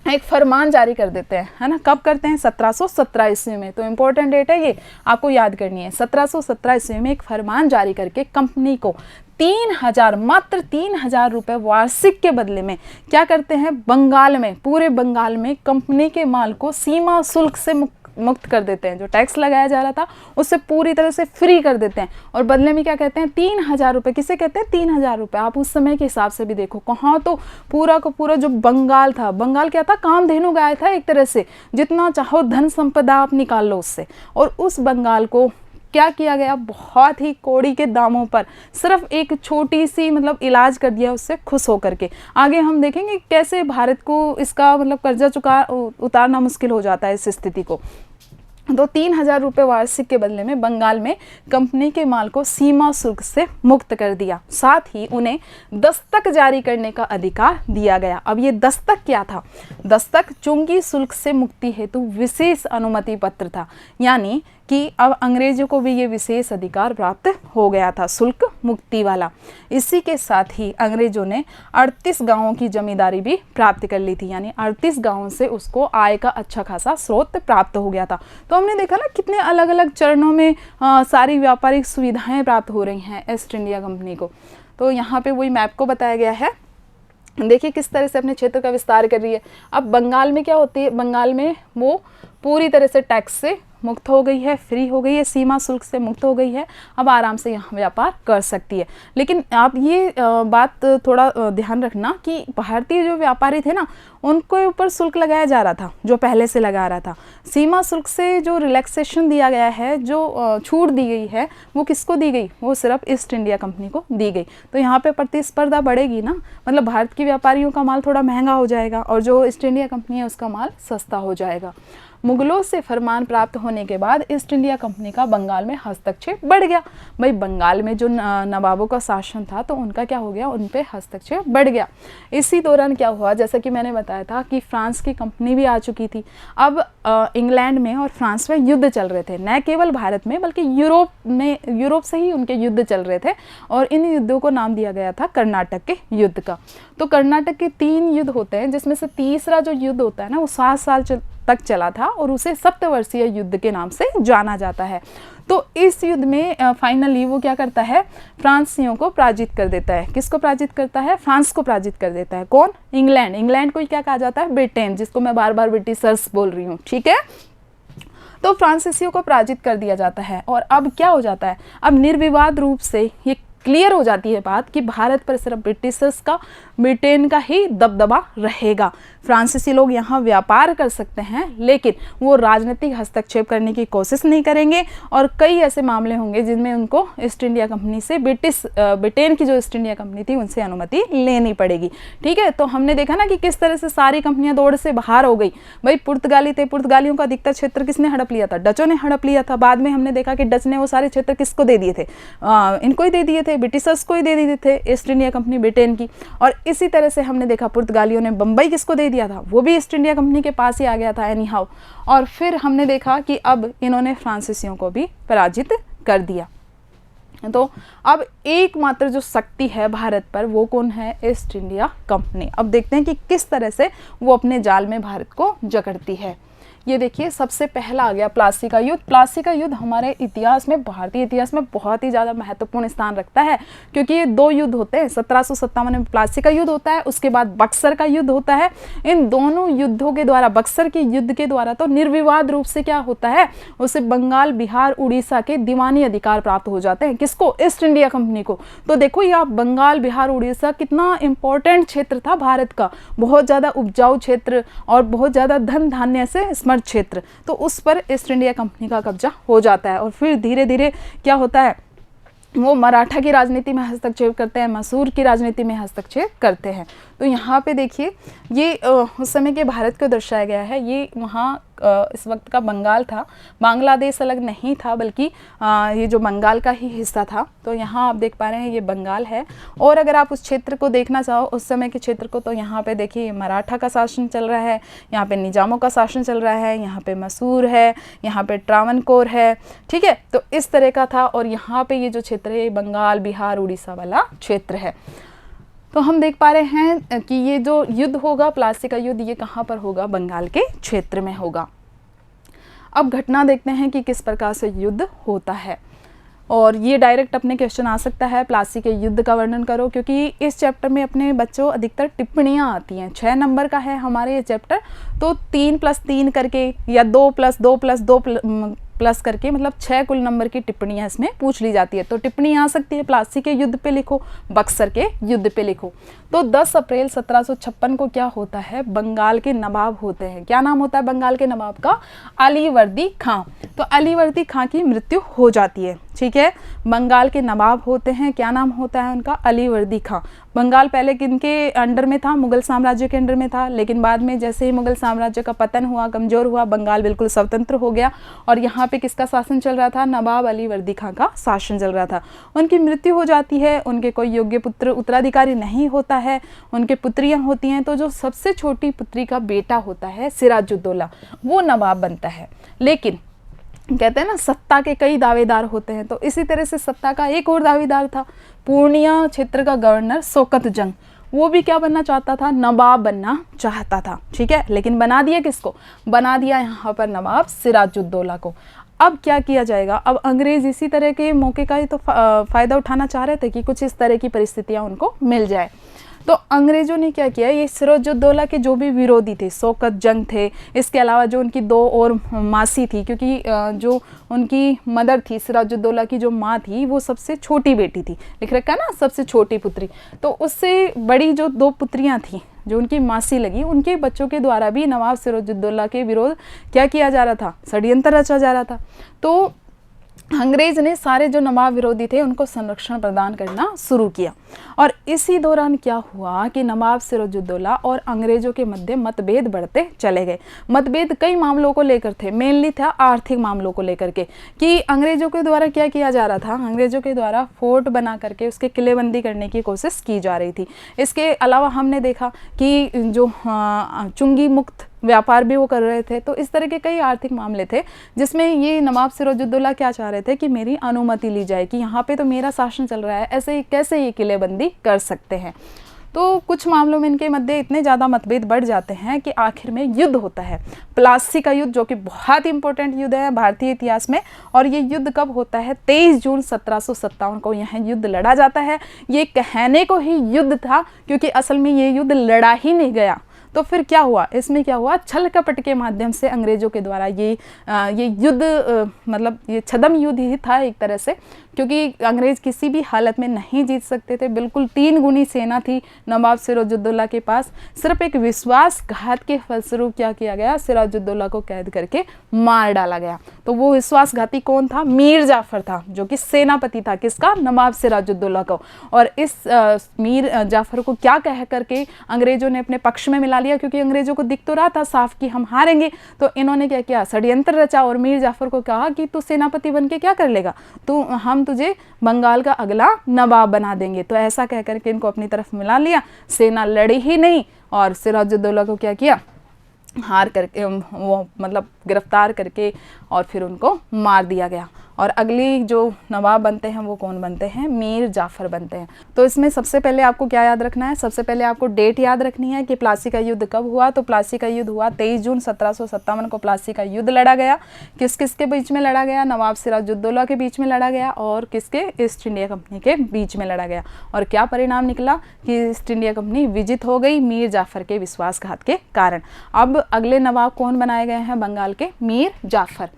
एक फरमान जारी कर देते हैं, है ना। कब करते हैं, 1717 ईस्वी में। तो इम्पोर्टेंट डेट है ये, आपको याद करनी है। 1717 ईस्वी में एक फरमान जारी करके कंपनी को 3000, मात्र 3000 रुपये वार्षिक के बदले में क्या करते हैं, बंगाल में, पूरे बंगाल में कंपनी के माल को सीमा शुल्क से मुक्त कर देते हैं। जो टैक्स लगाया जा रहा था उससे पूरी तरह से फ्री कर देते हैं, और बदले में क्या कहते हैं, 3000 रुपये। किसे कहते हैं, 3000 रुपये। आप उस समय के हिसाब से भी देखो, कहाँ तो पूरा का पूरा जो बंगाल था, बंगाल क्या था, कामधेनु गाय था एक तरह से, जितना चाहो धन संपदा आप निकाल लो उससे। और उस बंगाल को क्या किया गया, बहुत ही कौड़ी के दामों पर सिर्फ एक छोटी सी मतलब इलाज कर दिया उससे खुश होकर के। आगे हम देखेंगे कैसे भारत को इसका मतलब कर्जा उतारना मुश्किल हो जाता है इस स्थिति को। तो 3000 रुपये वार्षिक के बदले में बंगाल में कंपनी के माल को सीमा शुल्क से मुक्त कर दिया। साथ ही उन्हें दस्तक जारी करने का अधिकार दिया गया। अब ये दस्तक क्या था, दस्तक चुंगी शुल्क से मुक्ति हेतु विशेष अनुमति पत्र था, यानी कि अब अंग्रेजों को भी ये विशेष अधिकार प्राप्त हो गया था, शुल्क मुक्ति वाला। इसी के साथ ही अंग्रेजों ने 38 गांवों की जमींदारी भी प्राप्त कर ली थी, यानी 38 गांवों से उसको आय का अच्छा खासा स्रोत प्राप्त हो गया था। तो हमने देखा ना कितने अलग अलग चरणों में सारी व्यापारिक सुविधाएं प्राप्त हो रही हैं ईस्ट इंडिया कंपनी को। तो यहाँ पे वही मैप को बताया गया है, देखिए किस तरह से अपने क्षेत्र का विस्तार कर रही है। अब बंगाल में क्या होती है, बंगाल में वो पूरी तरह से टैक्स से मुक्त हो गई है, फ्री हो गई है, सीमा शुल्क से मुक्त हो गई है, अब आराम से यहाँ व्यापार कर सकती है। लेकिन आप ये बात थोड़ा ध्यान रखना कि भारतीय जो व्यापारी थे ना, उनके ऊपर शुल्क लगाया जा रहा था, जो पहले से लगा रहा था। सीमा शुल्क से जो रिलैक्सेशन दिया गया है, जो छूट दी गई है, वो किसको दी गई? वो सिर्फ ईस्ट इंडिया कंपनी को दी गई। तो यहाँ पे प्रतिस्पर्धा बढ़ेगी ना, मतलब भारत के व्यापारियों का माल थोड़ा महंगा हो जाएगा और जो ईस्ट इंडिया कंपनी है उसका माल सस्ता हो जाएगा। मुगलों से फरमान प्राप्त होने के बाद ईस्ट इंडिया कंपनी का बंगाल में हस्तक्षेप बढ़ गया। भाई बंगाल में जो नवाबों का शासन था तो उनका क्या हो गया, उन पे हस्तक्षेप बढ़ गया। इसी दौरान क्या हुआ, जैसा कि मैंने बताया था कि फ्रांस की कंपनी भी आ चुकी थी। अब इंग्लैंड में और फ्रांस में युद्ध चल रहे थे, न केवल भारत में बल्कि यूरोप से ही उनके युद्ध चल रहे थे और इन युद्धों को नाम दिया गया था कर्नाटक के युद्ध का। तो कर्नाटक के 3 युद्ध होते हैं, जिसमें से तीसरा जो युद्ध होता है ना, वो 7 साल तक चला था और उसे सप्तवर्षीय युद्ध के नाम से जाना जाता है। तो इस युद्ध में फाइनली वो क्या करता है, फ्रांसीसियों को पराजित कर देता है। किसको पराजित करता है? फ्रांस को पराजित कर देता है। कौन? इंग्लैंड। इंग्लैंड को क्या कहा जाता है? ब्रिटेन, जिसको मैं बार बार ब्रिटिशर्स बोल रही हूँ, ठीक है। तो फ्रांसीसियों को पराजित कर दिया जाता है और अब क्या हो जाता है, अब निर्विवाद रूप से ये क्लियर हो जाती है बात कि भारत पर सिर्फ ब्रिटिशर्स का, ब्रिटेन का ही दबदबा रहेगा। फ्रांसीसी लोग यहाँ व्यापार कर सकते हैं, लेकिन वो राजनीतिक हस्तक्षेप करने की कोशिश नहीं करेंगे और कई ऐसे मामले होंगे जिनमें उनको ईस्ट इंडिया कंपनी से ब्रिटेन की जो ईस्ट इंडिया कंपनी थी उनसे अनुमति लेनी पड़ेगी, ठीक है। तो हमने देखा ना कि किस तरह से सारी कंपनियां दौड़ से बाहर हो गई। भाई पुर्तगाली थे, पुर्तगालियों का अधिकतर क्षेत्र किसने हड़प लिया था? डचों ने हड़प लिया था। बाद में हमने देखा कि डच ने वो सारे क्षेत्र किसको दे दिए थे? इनको ही दे दिए थे, ब्रिटिशर्स को ही दे दिए थे, ईस्ट इंडिया कंपनी ब्रिटेन की। और इसी तरह से हमने देखा पुर्तगालियों ने बम्बई किसको दे दिया था? वो भी ईस्ट इंडिया कंपनी के पास ही आ गया था एनी हाउ। और फिर हमने देखा कि अब इन्होंने फ्रांसीसियों को भी पराजित कर दिया। तो अब एकमात्र जो शक्ति है भारत पर वो कौन है? East India company. अब देखते हैं कि किस तरह से वो अपने जाल में भारत को जकड़ती है। ये देखिए, सबसे पहला आ गया प्लासी का युद्ध। प्लासी का युद्ध हमारे इतिहास में, भारतीय इतिहास में बहुत ही ज़्यादा महत्वपूर्ण स्थान रखता है, क्योंकि ये 2 युद्ध होते हैं। 1757 में प्लासी का युद्ध होता है, उसके बाद बक्सर का युद्ध होता है। इन दोनों युद्धों के द्वारा, बक्सर के युद्ध के द्वारा तो निर्विवाद रूप से क्या होता है, उसे बंगाल, बिहार, उड़ीसा के दीवानी अधिकार प्राप्त हो जाते हैं। किसको? ईस्ट इंडिया कंपनी को। तो देखो यहाँ बंगाल, बिहार, उड़ीसा कितना इंपॉर्टेंट क्षेत्र था भारत का, बहुत ज़्यादा उपजाऊ क्षेत्र और बहुत ज़्यादा धन धान्य से क्षेत्र। तो उस पर ईस्ट इंडिया कंपनी का कब्जा हो जाता है और फिर धीरे धीरे क्या होता है, वो मराठा की राजनीति में हस्तक्षेप करते हैं, मैसूर की राजनीति में हस्तक्षेप करते हैं। तो यहाँ पे देखिए, ये उस समय के भारत को दर्शाया गया है। ये वहाँ इस वक्त का बंगाल था, बांग्लादेश अलग नहीं था, बल्कि ये जो बंगाल का ही हिस्सा था। तो यहाँ आप देख पा रहे हैं ये बंगाल है। और अगर आप उस क्षेत्र को देखना चाहो, उस समय के क्षेत्र को, तो यहाँ पे देखिए मराठा का शासन चल रहा है, यहाँ पे निजामों का शासन चल रहा है, यहाँ पे मैसूर है, यहाँ पे ट्रावनकोर है, ठीक है। तो इस तरह का था। और यहाँ पे ये जो क्षेत्र है बंगाल, बिहार, उड़ीसा वाला क्षेत्र है। तो हम देख पा रहे हैं कि ये जो युद्ध होगा, प्लासी का युद्ध, ये कहाँ पर होगा? बंगाल के क्षेत्र में होगा। अब घटना देखते हैं कि किस प्रकार से युद्ध होता है। और ये डायरेक्ट अपने क्वेश्चन आ सकता है, प्लासी के युद्ध का वर्णन करो, क्योंकि इस चैप्टर में अपने बच्चों अधिकतर टिप्पणियाँ आती हैं। 6 नंबर का है हमारे ये चैप्टर, तो 3+3 करके या 2+2+2 प्लस करके, मतलब 6 कुल नंबर की टिप्पणियाँ इसमें पूछ ली जाती है। तो टिप्पणी आ सकती है, प्लासी के युद्ध पे लिखो, बक्सर के युद्ध पे लिखो। तो 10 अप्रैल 1756 को क्या होता है, बंगाल के नवाब होते हैं। क्या नाम होता है बंगाल के नवाब का? अलीवर्दी खां। तो अलीवर्दी खां की मृत्यु हो जाती है, ठीक है। बंगाल के नवाब होते हैं, क्या नाम होता है उनका? अलीवर्दी खां। बंगाल पहले किनके अंडर में था? मुगल साम्राज्य के अंडर में था, लेकिन बाद में जैसे ही मुगल साम्राज्य का पतन हुआ, कमज़ोर हुआ, बंगाल बिल्कुल स्वतंत्र हो गया और यहाँ पे किसका शासन चल रहा था? नवाब अलीवर्दी खां का शासन चल रहा था। उनकी मृत्यु हो जाती है, उनके कोई योग्य पुत्र उत्तराधिकारी नहीं होता है, उनके पुत्रियाँ होती हैं। तो जो सबसे छोटी पुत्री का बेटा होता है सिराजुद्दौला, वो नवाब बनता है। लेकिन कहते हैं ना, सत्ता के कई दावेदार होते हैं, तो इसी तरह से सत्ता का एक और दावेदार था, पूर्णिया क्षेत्र का गवर्नर शौकत जंग। वो भी क्या बनना चाहता था? नवाब बनना चाहता था, ठीक है। लेकिन बना दिया किसको? बना दिया यहाँ पर नवाब सिराजुद्दौला को। अब क्या किया जाएगा? अब अंग्रेज़ इसी तरह के मौके का ही तो फ़ायदा उठाना चाह रहे थे कि कुछ इस तरह की परिस्थितियाँ उनको मिल जाए। तो अंग्रेज़ों ने क्या किया, ये सिराजुद्दौला के जो भी विरोधी थे, शौकत जंग थे, इसके अलावा जो उनकी दो और मासी थी, क्योंकि जो उनकी मदर थी, सिराजुद्दौला की जो माँ थी वो सबसे छोटी बेटी थी, लिख रखा है ना सबसे छोटी पुत्री, तो उससे बड़ी जो दो पुत्रियाँ थी जो उनकी मासी लगी, उनके बच्चों के द्वारा भी नवाब सिराजुद्दौला के विरोध क्या किया जा रहा था, षड्यंत्र रचा जा रहा था। तो अंग्रेज ने सारे जो नवाब विरोधी थे उनको संरक्षण प्रदान करना शुरू किया। और इसी दौरान क्या हुआ कि नवाब सिराजुद्दौला और अंग्रेजों के मध्य मतभेद बढ़ते चले गए। मतभेद कई मामलों को लेकर थे, मेनली था आर्थिक मामलों को लेकर के, कि अंग्रेजों के द्वारा क्या किया जा रहा था, अंग्रेजों के द्वारा फोर्ट बना करके उसके किलेबंदी करने की कोशिश की जा रही थी। इसके अलावा हमने देखा कि जो चुंगी मुक्त व्यापार भी वो कर रहे थे। तो इस तरह के कई आर्थिक मामले थे जिसमें ये नवाब सिराजुद्दौला क्या चाह रहे थे कि मेरी अनुमति ली जाए कि यहाँ पे तो मेरा शासन चल रहा है, ऐसे कैसे ये किलेबंदी कर सकते हैं। तो कुछ मामलों में इनके मध्य इतने ज़्यादा मतभेद बढ़ जाते हैं कि आखिर में युद्ध होता है, प्लासी का युद्ध, जो कि बहुत इंपॉर्टेंट युद्ध है भारतीय इतिहास में। और ये युद्ध कब होता है, 23 जून 1757 को यह युद्ध लड़ा जाता है। ये कहने को ही युद्ध था क्योंकि असल में ये युद्ध लड़ा ही नहीं गया। तो फिर क्या हुआ, इसमें क्या हुआ, छल कपट के माध्यम से अंग्रेजों के द्वारा ये युद्ध मतलब ये छद्म युद्ध ही था एक तरह से, क्योंकि अंग्रेज किसी भी हालत में नहीं जीत सकते थे। बिल्कुल 3 गुनी सेना थी नवाब सिराजुद्दौला के पास। सिर्फ एक विश्वासघात के फलस्वरूप क्या किया गया, सिराजुद्दौला को कैद करके मार डाला गया। तो वो विश्वासघाती कौन था, मीर जाफर था, जो कि सेनापति था किसका, नवाब सिराजुद्दौला को। और इस मीर जाफर को क्या कह करके अंग्रेजों ने अपने पक्ष में मिला लिया, क्योंकि अंग्रेजों को दिख तो रहा था साफ कि हम हारेंगे। तो इन्होंने क्या किया, षड्यंत्र रचा और मीर जाफर को कहा कि तू सेनापति बन के क्या कर लेगा, तो हम तुझे बंगाल का अगला नवाब बना देंगे। तो ऐसा कह करके इनको अपनी तरफ मिला लिया। सेना लड़ी ही नहीं और सिराजुद्दौला को क्या किया, हार करके वो मतलब गिरफ्तार करके और फिर उनको मार दिया गया। और अगली जो नवाब बनते हैं वो कौन बनते हैं, मीर जाफर बनते हैं। तो इसमें सबसे पहले आपको क्या याद रखना है, सबसे पहले आपको डेट याद रखनी है कि प्लासी का युद्ध कब हुआ। तो प्लासी का युद्ध हुआ 23 जून 1757 को प्लासी का युद्ध लड़ा गया। किस किस के बीच में लड़ा गया, नवाब सिराजुद्दौला के बीच में लड़ा गया और किसके, ईस्ट इंडिया कंपनी के बीच में लड़ा गया। और क्या परिणाम निकला कि ईस्ट इंडिया कंपनी विजित हो गई मीर जाफर के विश्वासघात के कारण। अब अगले नवाब कौन बनाए गए हैं बंगाल के, मीर जाफर।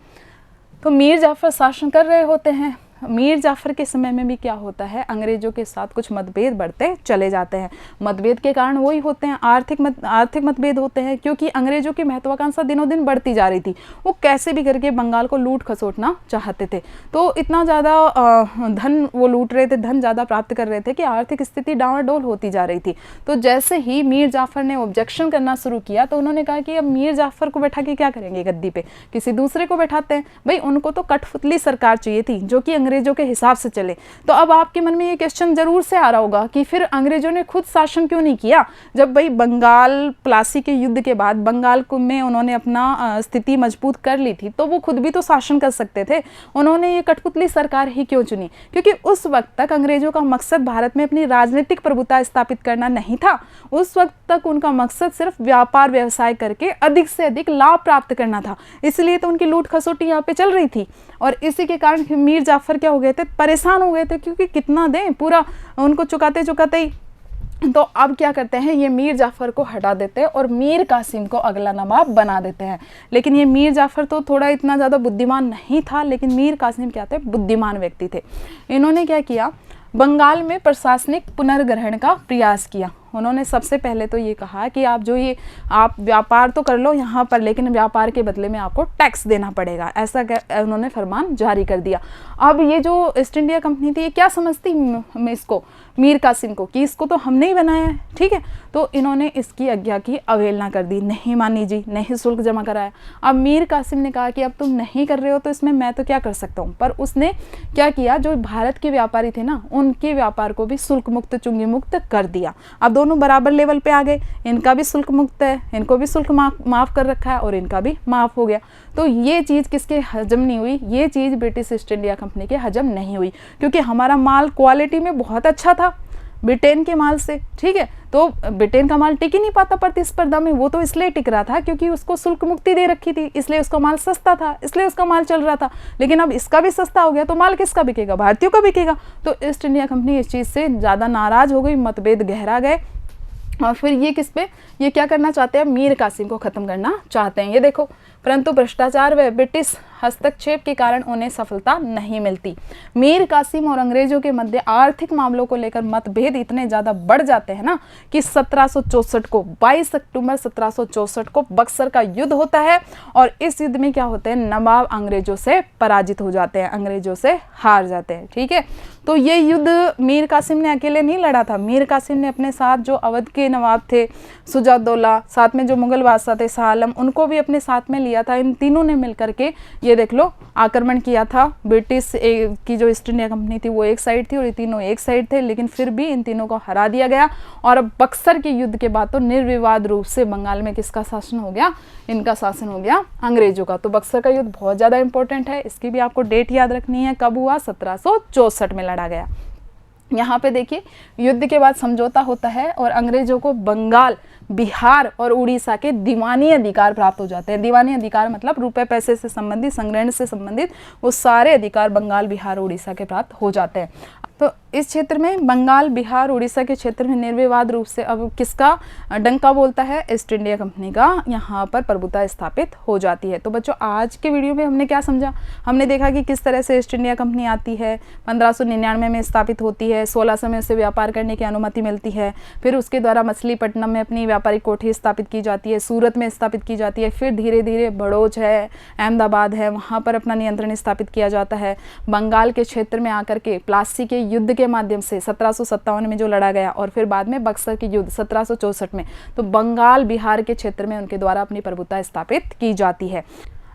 तो मीर जाफर शासन कर रहे होते हैं। मीर जाफर के समय में भी क्या होता है, अंग्रेजों के साथ कुछ मतभेद बढ़ते चले जाते हैं। मतभेद के कारण वही होते हैं, आर्थिक मतभेद होते हैं, क्योंकि अंग्रेजों की महत्वाकांक्षा दिनों दिन बढ़ती जा रही थी। वो कैसे भी करके बंगाल को लूट खसोटना चाहते थे। तो इतना ज़्यादा धन वो लूट रहे थे, धन ज़्यादा प्राप्त कर रहे थे कि आर्थिक स्थिति डावाडोल होती जा रही थी। तो जैसे ही मीर जाफर ने ऑब्जेक्शन करना शुरू किया तो उन्होंने कहा कि अब मीर जाफर को बैठा के क्या करेंगे गद्दी पे, किसी दूसरे को बैठाते हैं। भाई उनको तो कठपुतली सरकार चाहिए थी जो कि अंग्रेजों के हिसाब से चले। तो अब आपके मन में ये क्वेश्चन जरूर से आ रहा होगा कि फिर अंग्रेजों ने खुद शासन क्यों नहीं किया, जब भाई बंगाल प्लासी के युद्ध के बाद बंगाल में उन्होंने अपना स्थिति मजबूत कर ली थी, तो वो खुद भी तो शासन कर सकते थे। उन्होंने ये कठपुतली सरकार ही क्यों चुनी, क्योंकि उस वक्त तक अंग्रेजों का मकसद भारत में अपनी राजनीतिक प्रभुता स्थापित करना नहीं था। उस वक्त तक उनका मकसद सिर्फ व्यापार व्यवसाय करके अधिक से अधिक लाभ प्राप्त करना था। इसलिए तो उनकी लूट खसोटी यहाँ पे चल रही थी। और इसी के कारण मीर जाफर क्या हो गए थे, परेशान हो गए थे, क्योंकि कितना दें, पूरा उनको चुकाते चुकाते ही। तो अब क्या करते हैं, ये मीर जाफर को हटा देते हैं और मीर कासिम को अगला नवाब बना देते हैं। लेकिन ये मीर जाफर तो थोड़ा इतना ज़्यादा बुद्धिमान नहीं था, लेकिन मीर कासिम क्या थे, बुद्धिमान व्यक्ति थे। इन्होंने क्या किया, बंगाल में प्रशासनिक पुनर्ग्रहण का प्रयास किया। उन्होंने सबसे पहले तो ये कहा कि आप व्यापार तो कर लो यहाँ पर, लेकिन व्यापार के बदले में आपको टैक्स देना पड़ेगा, ऐसा उन्होंने फरमान जारी कर दिया। अब ये जो ईस्ट इंडिया कंपनी थी ये क्या समझती इसको, मीर कासिम को, कि इसको तो हमने ही बनाया है, ठीक है। तो इन्होंने इसकी आज्ञा की अवहेलना कर दी, नहीं मानी जी, नहीं शुल्क जमा कराया। अब मीर कासिम ने कहा कि अब तुम नहीं कर रहे हो तो इसमें मैं तो क्या कर सकता हूँ। पर उसने क्या किया, जो भारत के व्यापारी थे ना, उनके व्यापार को भी शुल्क मुक्त, चुंगी मुक्त कर दिया। अब दोनों बराबर लेवल पे आ गए, इनका भी शुल्क मुक्त है, इनको भी शुल्क माफ कर रखा है और इनका भी माफ हो गया। तो ये चीज़ किसके हजम नहीं हुई, ये चीज़ ब्रिटिश ईस्ट इंडिया कंपनी के हजम नहीं हुई, क्योंकि हमारा माल क्वालिटी में बहुत अच्छा था ब्रिटेन के माल से, ठीक है। तो ब्रिटेन का माल टिक ही नहीं पाता प्रतिस्पर्धा में, वो तो इसलिए टिक रहा था क्योंकि उसको शुल्क मुक्ति दे रखी थी, इसलिए उसका माल सस्ता था, इसलिए उसका माल चल रहा था। लेकिन अब इसका भी सस्ता हो गया तो माल किसका बिकेगा, भारतीयों का बिकेगा। तो ईस्ट इंडिया कंपनी इस चीज़ से ज़्यादा नाराज हो गई, मतभेद गहरा गए और फिर ये किस पे, ये क्या करना चाहते हैं, मीर कासिम को ख़त्म करना चाहते हैं। ये देखो, परंतु भ्रष्टाचार व ब्रिटिश हस्तक्षेप के कारण उन्हें सफलता नहीं मिलती। मीर कासिम और अंग्रेजों के मध्य आर्थिक मामलों को लेकर मतभेद इतने ज़्यादा बढ़ जाते हैं ना कि 1764 को 22 अक्टूबर 1764 को बक्सर का युद्ध होता है। और इस युद्ध में क्या होते हैं, नवाब अंग्रेजों से पराजित हो जाते हैं, अंग्रेजों से हार जाते हैं। ठीक है, तो ये युद्ध मीर कासिम ने अकेले नहीं लड़ा था। मीर कासिम ने अपने साथ जो अवध के नवाब थे शुजाउद्दौला, साथ में जो मुगल बादशाह थे शाह आलम, उनको भी अपने साथ में लिया था। इन तीनों ने मिलकर के ये देख लो आक्रमण किया था। ब्रिटिश की जो ईस्ट इंडिया कंपनी थी वो एक साइड थी और ये तीनों एक साइड थे, लेकिन फिर भी इन तीनों को हरा दिया गया। और अब बक्सर के युद्ध के बाद तो निर्विवाद रूप से बंगाल में किसका शासन हो गया, इनका शासन हो गया, अंग्रेजों का। तो बक्सर का युद्ध बहुत ज़्यादा इंपॉर्टेंट है, इसकी भी आपको डेट याद रखनी है, कब हुआ, 1764 में लड़ा गया। यहाँ पे देखिए, युद्ध के बाद समझौता होता है और अंग्रेजों को बंगाल, बिहार और उड़ीसा के दीवानी अधिकार प्राप्त हो जाते हैं। दीवानी अधिकार मतलब रुपए पैसे से संबंधित, संग्रहण से संबंधित वो सारे अधिकार बंगाल, बिहार, उड़ीसा के प्राप्त हो जाते हैं। तो इस क्षेत्र में बंगाल, बिहार, उड़ीसा के क्षेत्र में निर्विवाद रूप से अब किसका डंका बोलता है, ईस्ट इंडिया कंपनी का यहाँ पर प्रभुता स्थापित हो जाती है। तो बच्चों, आज के वीडियो में हमने क्या समझा, हमने देखा कि किस तरह से ईस्ट इंडिया कंपनी आती है, 1599 में स्थापित होती है, 1600 में उसे व्यापार करने की अनुमति मिलती है। फिर उसके द्वारा मछलीपट्टनम में अपनी व्यापारिक कोठी स्थापित की जाती है, सूरत में स्थापित की जाती है। फिर धीरे धीरे बड़ौज है, अहमदाबाद है, वहाँ पर अपना नियंत्रण स्थापित किया जाता है। बंगाल के क्षेत्र में आकर के प्लासी के युद्ध के माध्यम से 1757 में जो लड़ा गया, और फिर बाद में बक्सर के युद्ध 1764 में, तो बंगाल, बिहार के क्षेत्र में उनके द्वारा अपनी प्रभुता स्थापित की जाती है।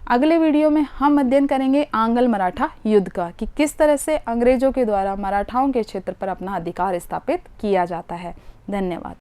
अगले वीडियो में हम अध्ययन करेंगे आंग्ल मराठा युद्ध का, कि किस तरह से अंग्रेजों के द्वारा मराठाओं के क्षेत्र पर अपना अधिकार स्थापित किया जाता है। धन्यवाद।